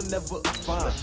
never find.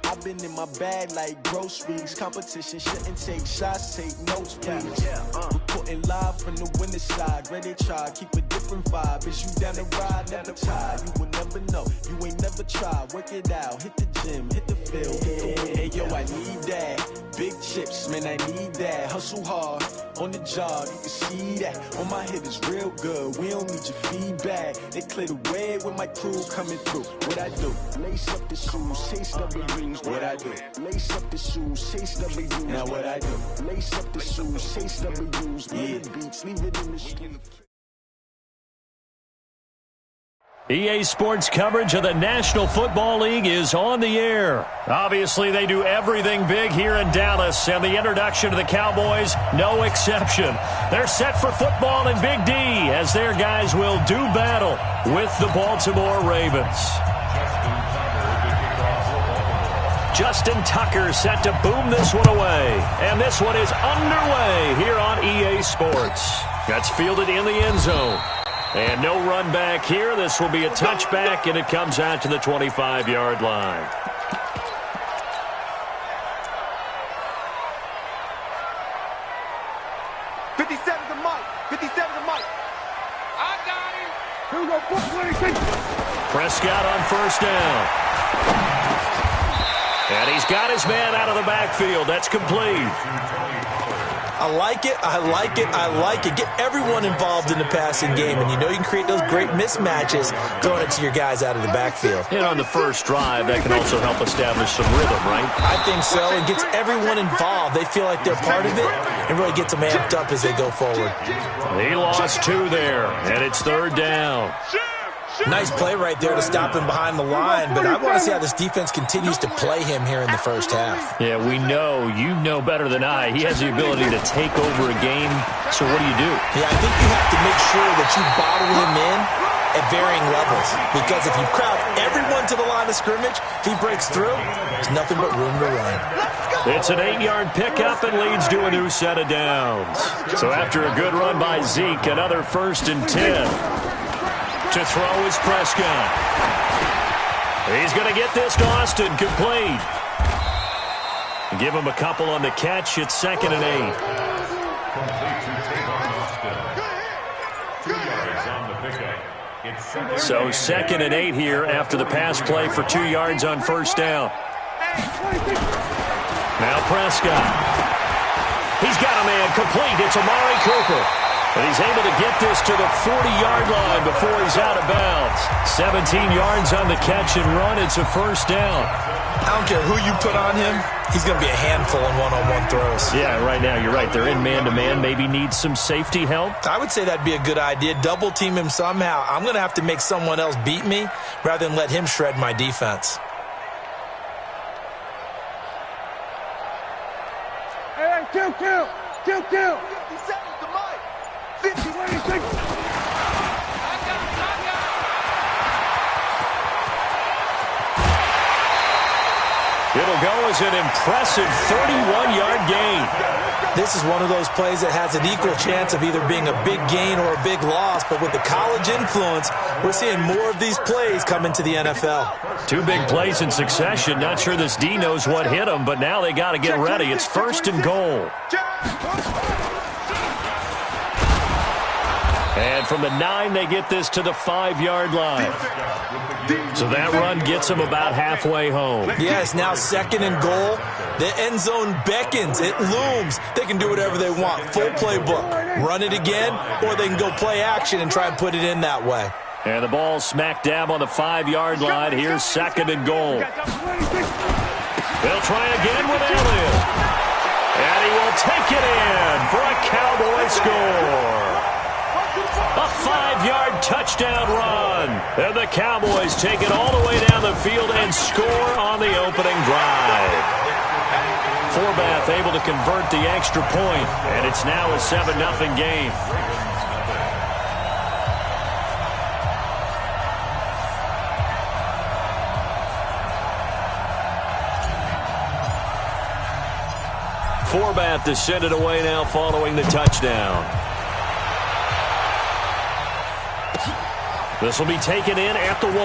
I've been in my bag like groceries. Competition shouldn't take shots, take notes, please. Reporting live from the winning side. Ready to try, keep a different vibe. Is you down the ride, never tired. You will never know, you ain't never tried. Work it out, hit the gym, hit the field, hit the win. Hey yo, I need that. Big chips, man, I need that. Hustle hard, on the job, you can see that. On my hit is real good, we don't need your feedback. They clear the way with my crew coming through. What I do? Lace up the shoes, chase W's. What I do? Lace up the shoes, chase W's. Now what I do? Lace up the shoes, chase W's. Yeah. Beats, leave it in the street. EA Sports coverage of the National Football League is on the air. Obviously, they do everything big here in Dallas, and the introduction to the Cowboys, no exception. They're set for football in Big D as their guys will do battle with the Baltimore Ravens. Justin Tucker set to boom this one away, and this one is underway here on EA Sports. That's fielded in the end zone. And no run back here. This will be a touchback, and it comes out to the 25-yard line. Prescott on first down. And he's got his man out of the backfield. That's complete. I like it, I like it, I like it. Get everyone involved in the passing game, and you know you can create those great mismatches throwing it to your guys out of the backfield. And on the first drive, that can also help establish some rhythm, right? I think so. It gets everyone involved. They feel like they're part of it and really gets them amped up as they go forward. He lost two there, and it's third down. Nice play right there to stop him behind the line, but I want to see how this defense continues to play him here in the first half. Yeah, we know. You know better than I. He has the ability to take over a game, so what do you do? Yeah, I think you have to make sure that you bottle him in at varying levels, because if you crowd everyone to the line of scrimmage, if he breaks through, there's nothing but room to run. It's an 8-yard pickup and leads to a new set of downs. So after a good run by Zeke, another 1st and 10. To throw is Prescott. He's going to get this to Austin, complete. Give him a couple on the catch. It's 2nd and 8. So 2nd and 8 here after the pass play for 2 yards on first down. Now Prescott. He's got a man complete. It's Amari Cooper. And he's able to get this to the 40-yard line before he's out of bounds. 17 yards on the catch and run. It's a first down. I don't care who you put on him. He's going to be a handful in one-on-one throws. Yeah, right now you're right. They're in man-to-man. Maybe need some safety help. I would say that'd be a good idea. Double team him somehow. I'm going to have to make someone else beat me rather than let him shred my defense. Hey, kill. 50, what do you think? It'll go as an impressive 31-yard gain. This is one of those plays that has an equal chance of either being a big gain or a big loss, but with the college influence, we're seeing more of these plays come into the NFL. 2 big plays in succession. Not sure this D knows what hit him, but now they got to get ready. It's 1st and goal. And from the 9, they get this to the 5-yard line. So that run gets them about halfway home. Yeah, it's now 2nd and goal. The end zone beckons. It looms. They can do whatever they want. Full playbook. Run it again, or they can go play action and try and put it in that way. And the ball smack dab on the 5-yard line. Here's 2nd and goal. They'll try again with Elliott. And he will take it in for a Cowboy score. A 5-yard touchdown run. And the Cowboys take it all the way down the field and score on the opening drive. Forbath able to convert the extra point, and it's now a 7-0 game. Forbath to send it away now following the touchdown. This will be taken in at the 1.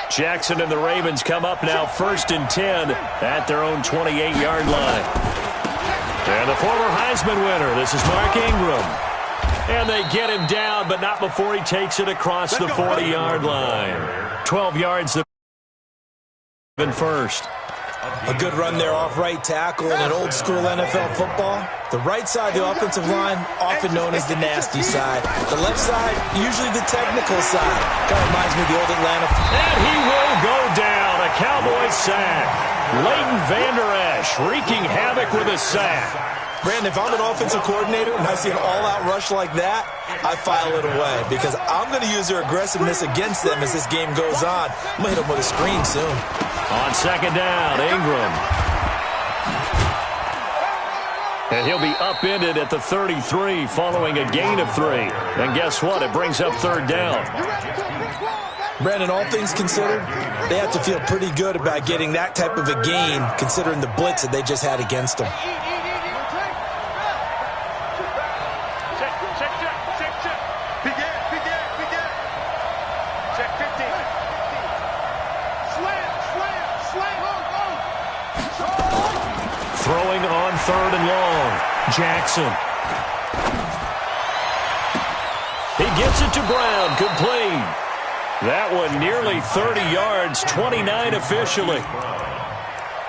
Jackson and the Ravens come up now 1st and 10 at their own 28-yard line. And the former Heisman winner, this is Mark Ingram. And they get him down, but not before he takes it across the 40-yard line. 12 yards the first. A good run there off right tackle in an old-school NFL football. The right side of the offensive line, often known as the nasty side. The left side, usually the technical side. Kind of reminds me of the old Atlanta. And he will go down. A Cowboys sack. Leighton Vander Esch wreaking havoc with a sack. Brandon, if I'm an offensive coordinator and I see an all-out rush like that, I file it away because I'm going to use their aggressiveness against them as this game goes on. I'm going to hit them with a screen soon. On 2nd down, Ingram. And he'll be upended at the 33 following a gain of 3. And guess what? It brings up 3rd down. Brandon, all things considered, they have to feel pretty good about getting that type of a gain considering the blitz that they just had against them. Throwing on 3rd and long. Jackson. He gets it to Brown. Complete. That one nearly 30 yards. 29 officially.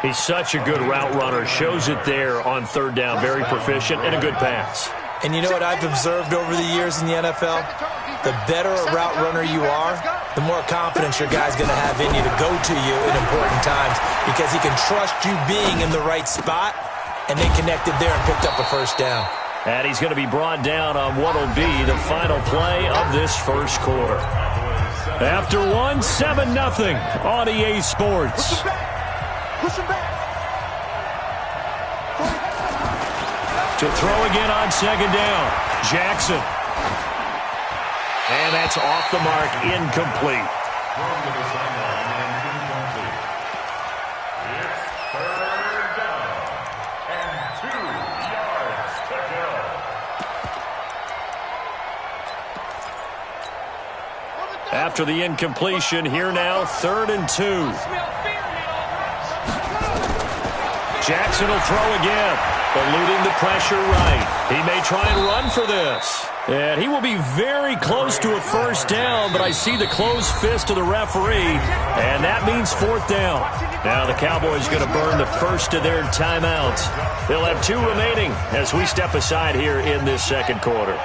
He's such a good route runner. Shows it there on 3rd down. Very proficient and a good pass. And you know what I've observed over the years in the NFL? The better a route runner you are, the more confidence your guy's going to have in you to go to you in important times because he can trust you being in the right spot, and they connected there and picked up a 1st down. And he's going to be brought down on what will be the final play of this 1st quarter. After 7-0 on EA Sports. Push him back. To throw again on 2nd down. Jackson. And that's off the mark, incomplete. It's 3rd down and 2 yards to go. After the incompletion, here now, 3rd and 2. Jackson will throw again, eluding the pressure right. He may try and run for this. And he will be very close to a 1st down, but I see the closed fist of the referee, and that means 4th down. Now the Cowboys going to burn the first of their timeouts. They'll have 2 remaining as we step aside here in this 2nd quarter.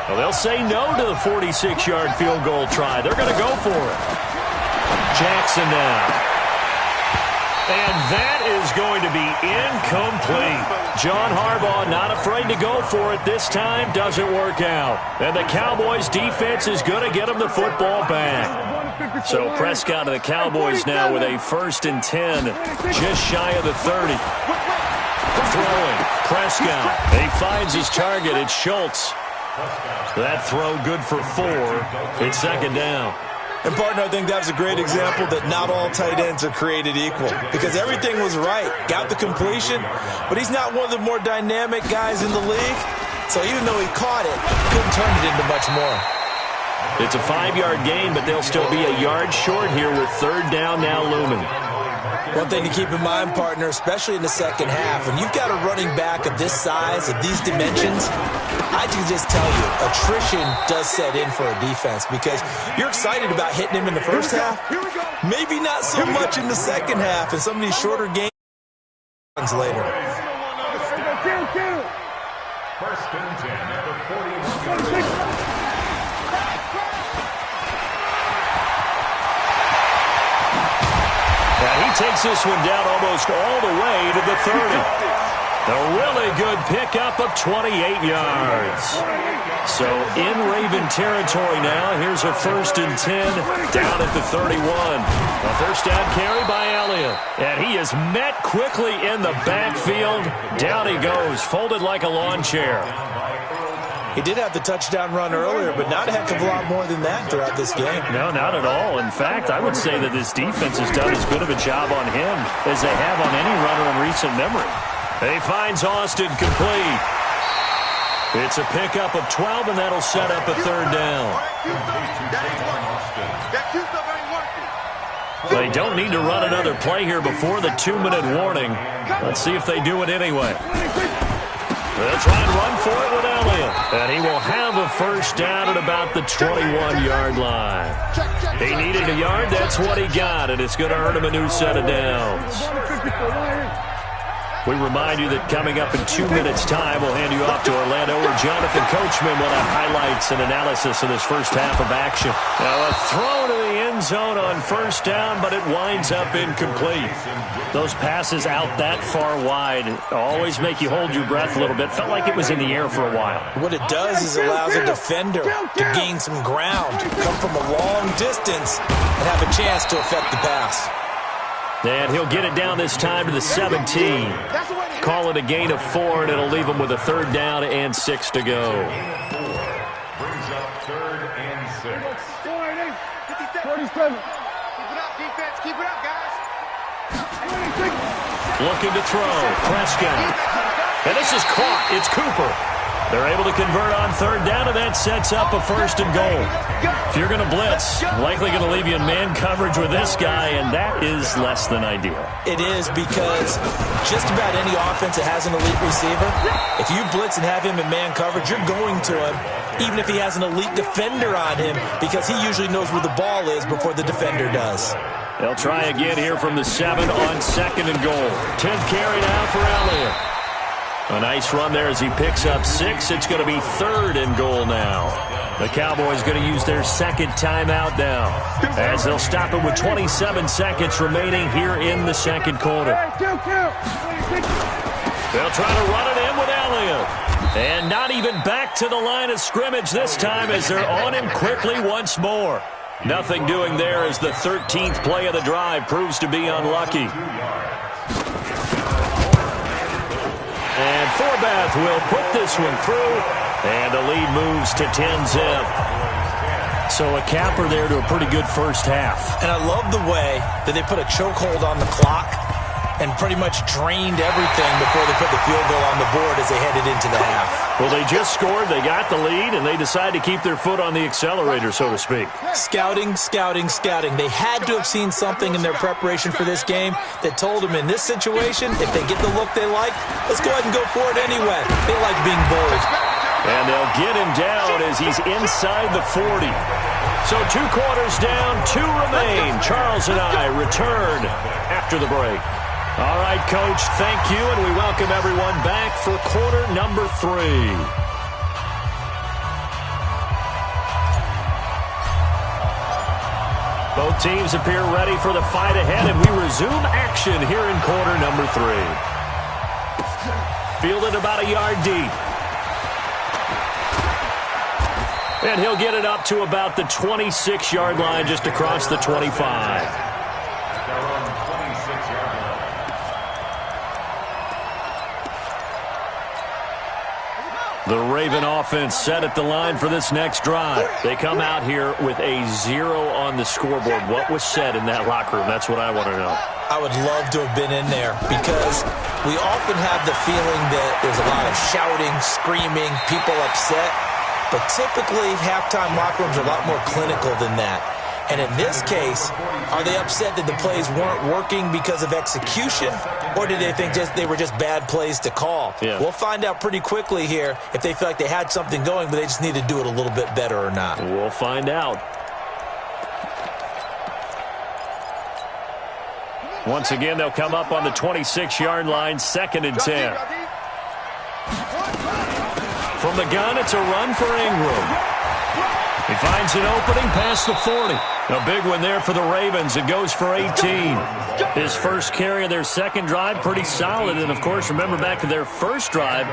Well, they'll say no to the 46-yard field goal try. They're going to go for it. Jackson now. And that is going to be incomplete. John Harbaugh not afraid to go for it this time. Doesn't work out. And the Cowboys defense is going to get them the football back. So Prescott and the Cowboys now with a 1st and 10, just shy of the 30. Throwing. Prescott. He finds his target. It's Schultz. That throw good for 4. It's 2nd down. And, partner, I think that was a great example that not all tight ends are created equal because everything was right. Got the completion, but he's not one of the more dynamic guys in the league. So even though he caught it, he couldn't turn it into much more. It's a 5-yard gain, but they'll still be a yard short here with 3rd down now looming. One thing to keep in mind, partner, especially in the 2nd half, when you've got a running back of this size, of these dimensions, I can just tell you, attrition does set in for a defense because you're excited about hitting him in the 1st half, maybe not so much in the 2nd half and some of these shorter games later. 1st and 10 at the 41. He takes this one down almost all the way to the 30. A really good pickup of 28 yards. So in Raven territory now. Here's a 1st and 10 down at the 31. A 1st down carry by Elliott. And he is met quickly in the backfield. Down he goes, folded like a lawn chair. He did have the touchdown run earlier, but not a heck of a lot more than that throughout this game. No, not at all. In fact, I would say that this defense has done as good of a job on him as they have on any runner in recent memory. He finds Austin complete. It's a pickup of 12, and that'll set up a 3rd down. They don't need to run another play here before the 2-minute warning. Let's see if they do it anyway. They'll try and run for it with Elliott. And he will have a first down at about the 21-yard line. He needed a yard. That's what he got, and it's going to earn him a new set of downs. We remind you that coming up in 2 minutes' time, we'll hand you off to Orlando, where Jonathan Coachman will have highlights and analysis of this first half of action. Now a throw to the end zone on first down, but it winds up incomplete. Those passes out that far wide always make you hold your breath a little bit. Felt like it was in the air for a while. What it does is allows a defender to gain some ground, come from a long distance, and have a chance to affect the pass. And he'll get it down this time to the 17. Call it a gain of 4, and it'll leave him with a third down and 6 to go. Brings up 3rd and 6. 47. Keep it up, defense. Keep it up, guys. Looking to throw. Prescott. And this is caught. It's Cooper. They're able to convert on third down, and that sets up a 1st and goal. If you're going to blitz, likely going to leave you in man coverage with this guy, and that is less than ideal. It is, because just about any offense that has an elite receiver, if you blitz and have him in man coverage, you're going to him, even if he has an elite defender on him, because he usually knows where the ball is before the defender does. They'll try again here from the 7 on 2nd and goal. 10th carry now for Elliott. A nice run there as he picks up 6. It's going to be 3rd and goal now. The Cowboys going to use their second timeout now, as they'll stop it with 27 seconds remaining here in the second quarter. They'll try to run it in with Elliott. And not even back to the line of scrimmage this time, as they're on him quickly once more. Nothing doing there as the 13th play of the drive proves to be unlucky. And Forbath will put this one through, and the lead moves to 10-zip. So a capper there to a pretty good first half. And I love the way that they put a chokehold on the clock and pretty much drained everything before they put the field goal on the board as they headed into the half. Well, they just scored, they got the lead, and they decided to keep their foot on the accelerator, so to speak. Scouting, scouting, scouting. They had to have seen something in their preparation for this game that told them in this situation, if they get the look they like, let's go ahead and go for it anyway. They like being bold. And they'll get him down as he's inside the 40. So 2 quarters down, 2 remain. Charles and I return after the break. All right, Coach, thank you, and we welcome everyone back for quarter number 3. Both teams appear ready for the fight ahead, and we resume action here in quarter number 3. Fielded about a yard deep. And he'll get it up to about the 26-yard line, just across the 25. The Raven offense set at the line for this next drive. They come out here with a 0 on the scoreboard. What was said in that locker room? That's what I want to know. I would love to have been in there, because we often have the feeling that there's a lot of shouting, screaming, people upset. But typically, halftime locker rooms are a lot more clinical than that. And in this case, are they upset that the plays weren't working because of execution, or did they think they were just bad plays to call? Yeah. We'll find out pretty quickly here if they feel like they had something going, but they just need to do it a little bit better or not. We'll find out. Once again, they'll come up on the 26-yard line, 2nd and 10. From the gun, it's a run for Ingram. He finds an opening past the 40. A big one there for the Ravens. It goes for 18. His first carry of their second drive, pretty solid. And, of course, remember back to their first drive,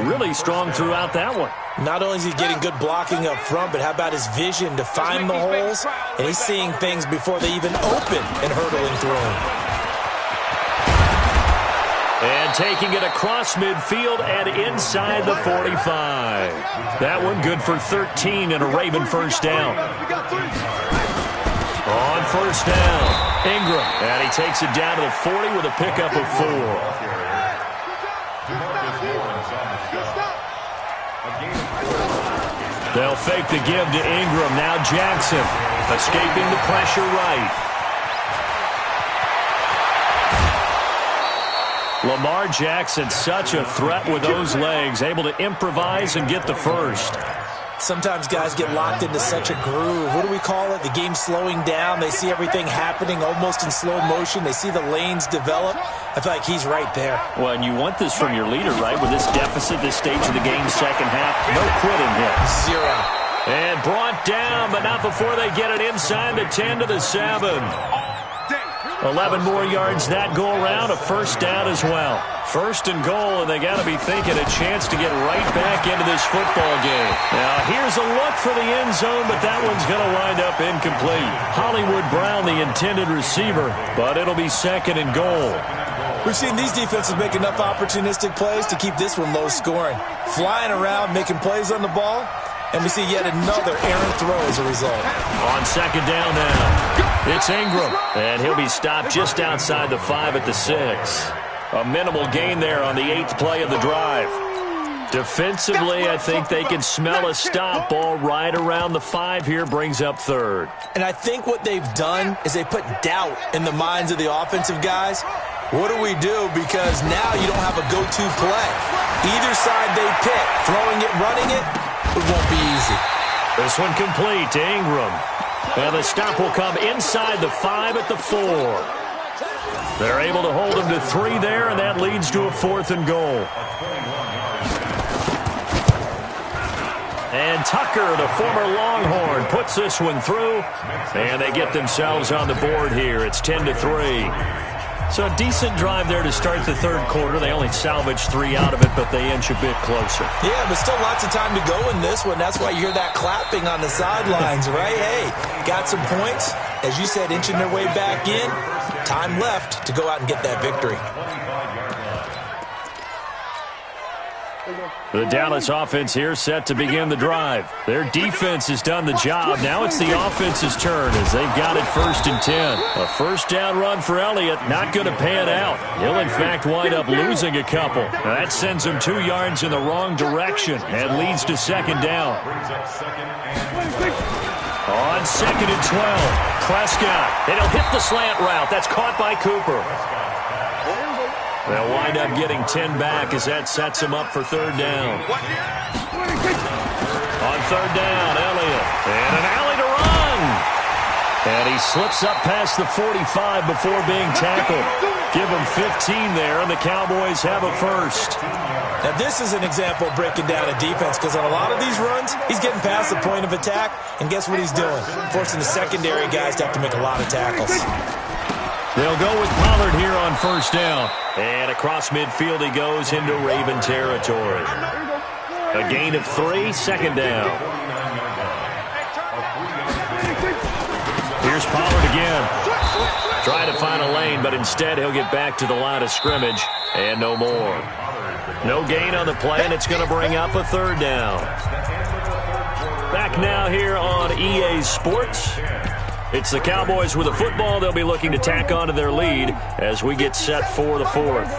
really strong throughout that one. Not only is he getting good blocking up front, but how about his vision to find the holes? And he's seeing things before they even open and hurtling through them. And taking it across midfield and inside the 45. That one good for 13 and a Raven first down. On first down, Ingram. And he takes it down to the 40 with a pickup of 4. They'll fake the give to Ingram. Now Jackson escaping the pressure right. Lamar Jackson, such a threat with those legs, able to improvise and get the first. Sometimes guys get locked into such a groove. What do we call it? The game slowing down. They see everything happening almost in slow motion. They see the lanes develop. I feel like he's right there. Well, and you want this from your leader, right? With this deficit, this stage of the game, second half, no quitting here. 0. And brought down, but not before they get it inside the 10 to the 7. 11 more yards that go around, a first down as well. First and goal, and they got to be thinking a chance to get right back into this football game. Now, here's a look for the end zone, but that one's going to wind up incomplete. Hollywood Brown, the intended receiver, but it'll be second and goal. We've seen these defenses make enough opportunistic plays to keep this one low scoring. Flying around, making plays on the ball, and we see yet another errant throw as a result. On second down now, it's Ingram, and he'll be stopped just outside the 5 at the 6. A minimal gain there on the 8th play of the drive. Defensively, I think they can smell a stop. Ball right around the 5 here, brings up third. And I think what they've done is they put doubt in the minds of the offensive guys. What do we do? Because now you don't have a go-to play. Either side they pick, throwing it, running it, it won't be easy. This one complete to Ingram. And the stop will come inside the 5 at the 4. They're able to hold him to 3 there, and that leads to a 4th and goal. And Tucker, the former Longhorn, puts this one through, and they get themselves on the board here. It's 10-3. So a decent drive there to start the third quarter. They only salvaged 3 out of it, but they inch a bit closer. Yeah, but still lots of time to go in this one. That's why you hear that clapping on the sidelines, right? Hey, got some points. As you said, inching their way back in. Time left to go out and get that victory. The Dallas offense here set to begin the drive. Their defense has done the job. Now it's the offense's turn as they've got it 1st and 10. A first down run for Elliott, not going to pan out. He'll, in fact, wind up losing a couple. Now that sends him 2 yards in the wrong direction and leads to second down. On 2nd and 12, Prescott. And he'll hit the slant route. That's caught by Cooper. They'll wind up getting 10 back as that sets him up for third down. On third down, Elliott. And an alley to run. And he slips up past the 45 before being tackled. Give him 15 there, and the Cowboys have a first. Now, this is an example of breaking down a defense because on a lot of these runs, he's getting past the point of attack, and guess what he's doing? Forcing the secondary guys to have to make a lot of tackles. They'll go with Pollard here on first down. And across midfield he goes into Raven territory. A gain of 3, second down. Here's Pollard again. Trying to find a lane, but instead he'll get back to the line of scrimmage and no more. No gain on the play, and it's going to bring up a third down. Back now here on EA Sports. It's the Cowboys with the football. They'll be looking to tack onto their lead as we get set for the 4th.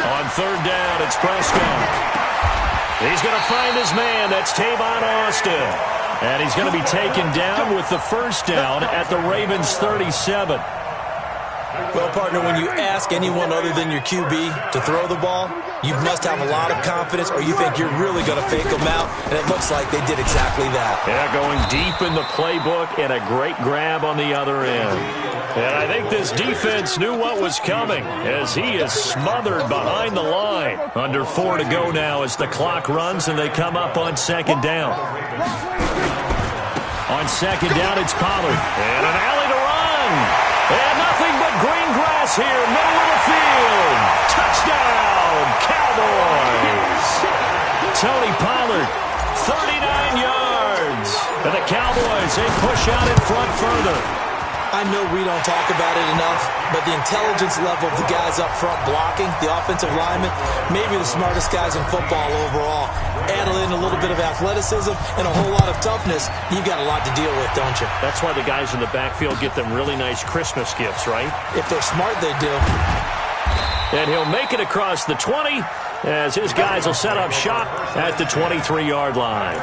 On third down, it's Prescott. He's going to find his man. That's Tavon Austin. And he's going to be taken down with the first down at the Ravens' 37. Well, partner, when you ask anyone other than your QB to throw the ball, you must have a lot of confidence or you think you're really going to fake them out, and it looks like they did exactly that. Yeah, going deep in the playbook and a great grab on the other end. And I think this defense knew what was coming as he is smothered behind the line. Under 4 to go now as the clock runs and they come up on second down. On second down, it's Pollard. And an alley to run. And nothing but green grass here, middle of the field. Touchdown, Cowboys. Tony Pollard, 39 yards. And the Cowboys, they push out in front further. I know we don't talk about it enough, but the intelligence level of the guys up front blocking, the offensive linemen, maybe the smartest guys in football overall. Add in a little bit of athleticism and a whole lot of toughness, you've got a lot to deal with, don't you? That's why the guys in the backfield get them really nice Christmas gifts, right? If they're smart, they do. And he'll make it across the 20 as his guys will set up shop at the 23-yard line.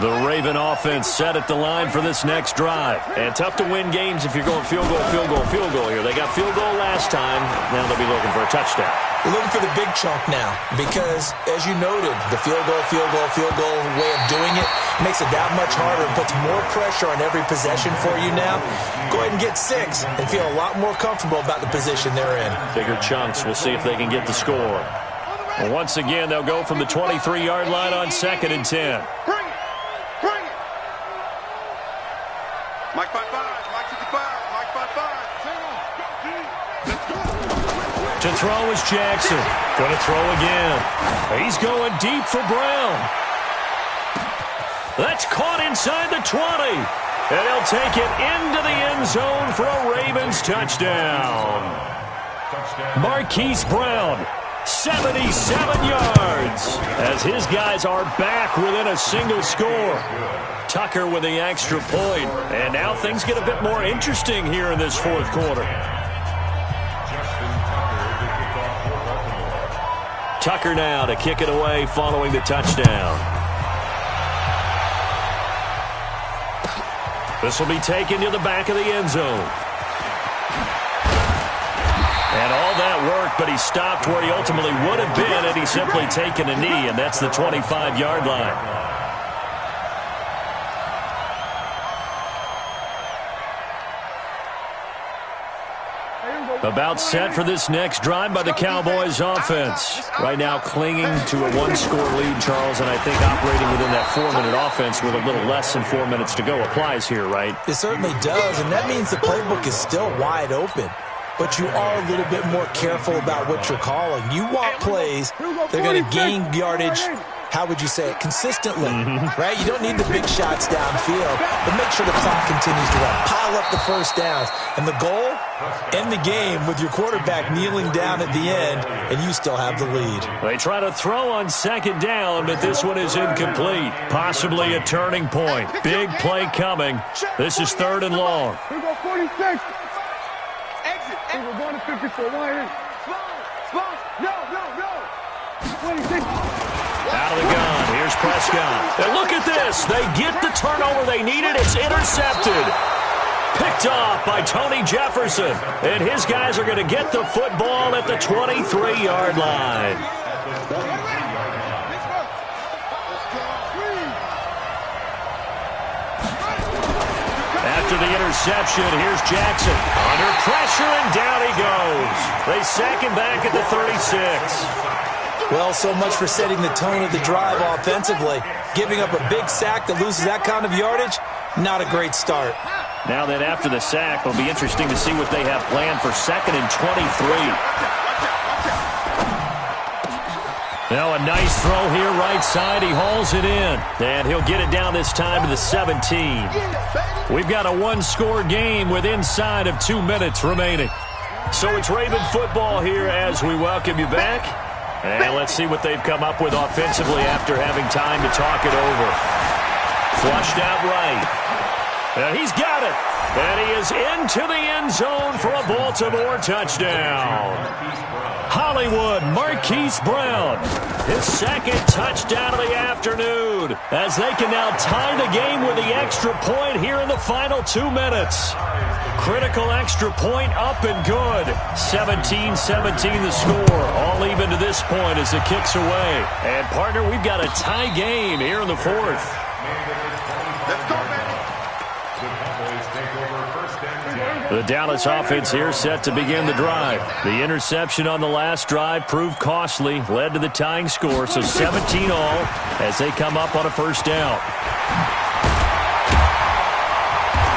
The Raven offense set at the line for this next drive. And tough to win games if you're going field goal, field goal, field goal here. They got field goal last time. Now they'll be looking for a touchdown. They're looking for the big chunk now because, as you noted, the field goal way of doing it makes it that much harder and puts more pressure on every possession for you now. Go ahead and get 6 and feel a lot more comfortable about the position they're in. Bigger chunks. We'll see if they can get the score. And once again, they'll go from the 23-yard line on 2nd and 10. Bring it. Mike 5-5, Mike 55, Mike 5-5. To throw is Jackson. Going to throw again. He's going deep for Brown. That's caught inside the 20. And he'll take it into the end zone for a Ravens touchdown. Marquise Brown, 77 yards, as his guys are back within a single score. Tucker with the extra point. And now things get a bit more interesting here in this fourth quarter. Tucker now to kick it away following the touchdown. This will be taken to the back of the end zone. And all that work, but he stopped where he ultimately would have been had he simply taken a knee, and that's the 25-yard line. About set for this next drive by the Cowboys offense. Right now clinging to a 1-score lead, Charles, and I think operating within that 4-minute offense with a little less than 4 minutes to go applies here, right? It certainly does, and that means the playbook is still wide open. But you are a little bit more careful about what you're calling. You want plays that are going to gain yardage, how would you say it, consistently, right? You don't need the big shots downfield, but make sure the clock continues to run. Pile up the first downs. And the goal, end the game with your quarterback kneeling down at the end, and you still have the lead. They try to throw on 2nd down, but this one is incomplete. Possibly a turning point. Big play coming. This is 3rd and long. Here we go, 46. Exit. We're going to 54. Slow. No. 26. Out of the gun. Here's Prescott. And look at this. They get the turnover they needed. It's intercepted. Picked off by Tony Jefferson. And his guys are going to get the football at the 23-yard line. After the interception, here's Jackson. Under pressure, and down he goes. They sack him back at the 36. Well, so much for setting the tone of the drive offensively. Giving up a big sack that loses that kind of yardage, not a great start. Now that after the sack, it'll be interesting to see what they have planned for 2nd and 23. Now a nice throw here right side. He hauls it in. And he'll get it down this time to the 17. We've got a 1-score game with inside of 2 minutes remaining. So it's Raven football here as we welcome you back. And let's see what they've come up with offensively after having time to talk it over. Flushed out right. And he's got it. And he is into the end zone for a Baltimore touchdown. Hollywood Marquise Brown, his 2nd touchdown of the afternoon, as they can now tie the game with the extra point here in the final 2 minutes. Critical extra point up and good. 17-17 the score. All even to this point as it kicks away. And, partner, we've got a tie game here in the 4th. Let's go, baby. The Dallas offense here set to begin the drive. The interception on the last drive proved costly, led to the tying score, so 17 all as they come up on a 1st down.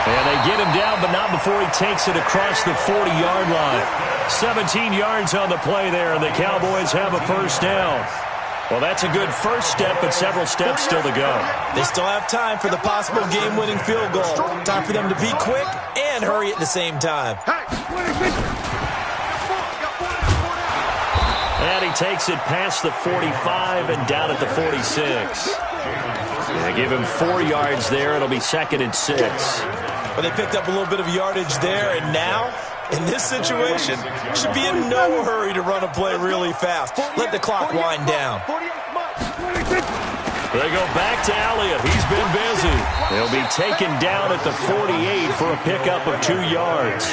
And they get him down, but not before he takes it across the 40-yard line. 17 yards on the play there, and the Cowboys have a 1st down. Well, that's a good first step, but several steps still to go. They still have time for the possible game-winning field goal. Time for them to be quick and hurry at the same time. And he takes it past the 45 and down at the 46. They give him 4 yards there. It'll be 2nd and 6. Well, they picked up a little bit of yardage there, and now, in this situation, should be in no hurry to run a play really fast. Let the clock wind down. They go back to Elliott. He's been busy. He'll be taken down at the 48 for a pickup of 2 yards.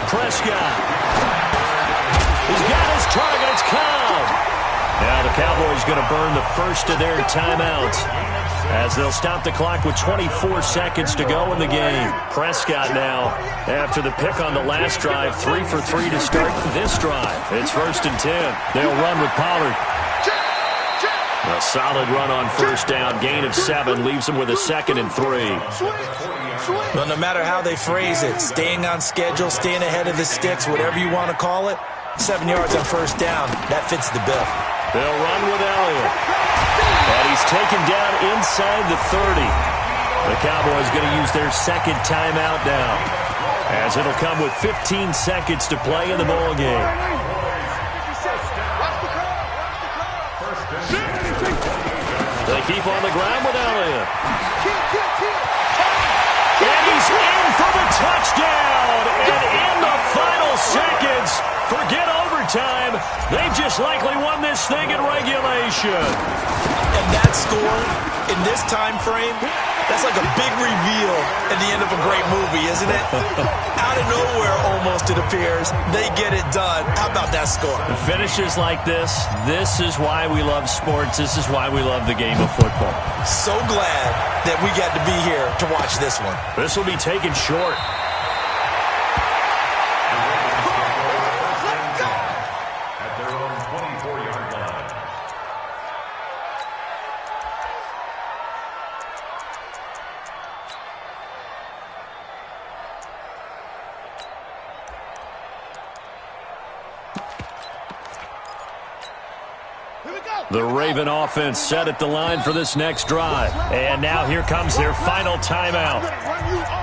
Prescott. He's got his targets come. Now the Cowboys going to burn the first of their timeouts as they'll stop the clock with 24 seconds to go in the game. Prescott now, after the pick on the last drive, 3 for 3 to start this drive. It's 1st and 10. They'll run with Pollard. A solid run on first down. Gain of 7 leaves them with a 2nd and 3. Well, no matter how they phrase it, staying on schedule, staying ahead of the sticks, whatever you want to call it, 7 yards on first down, that fits the bill. They'll run with Elliott. And he's taken down inside the 30. The Cowboys going to use their 2nd timeout now, as it'll come with 15 seconds to play in the ball game. They keep on the ground with Elliott. And he's in for the touchdown. And in the final seconds, forget overtime, they've just likely won this thing in regulation. And that score in this time frame, that's like a big reveal at the end of a great movie, isn't it? Out of nowhere, almost, it appears, they get it done. How about that score? Finishes like this is why we love sports. This is why we love the game of football. So glad that we got to be here to watch this one. This will be taken short. At their own 24-yard line. The Raven offense set at the line for this next drive. And now here comes their final timeout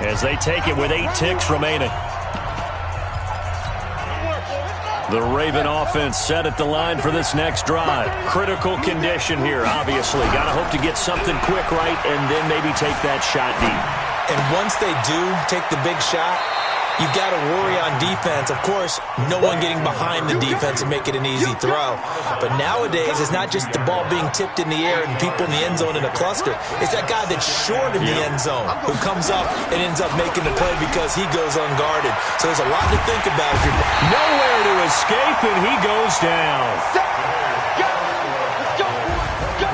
as they take it with 8 ticks remaining. The Raven offense set at the line for this next drive. Critical condition here, obviously. Got to hope to get something quick right and then maybe take that shot deep. And once they do take the big shot, you've got to worry on defense. Of course, no one getting behind the defense and make it an easy throw. But nowadays, it's not just the ball being tipped in the air and people in the end zone in a cluster. It's that guy that's short in the end zone who comes up and ends up making the play because he goes unguarded. So there's a lot to think about. Nowhere to escape, and he goes down.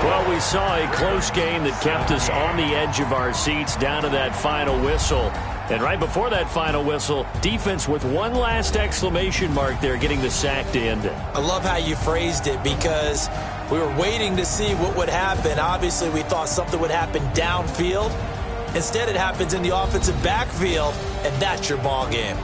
Well, we saw a close game that kept us on the edge of our seats down to that final whistle. And right before that final whistle, defense with one last exclamation mark there, getting the sack to end it. I love how you phrased it because we were waiting to see what would happen. Obviously, we thought something would happen downfield. Instead, it happens in the offensive backfield, and that's your ball game.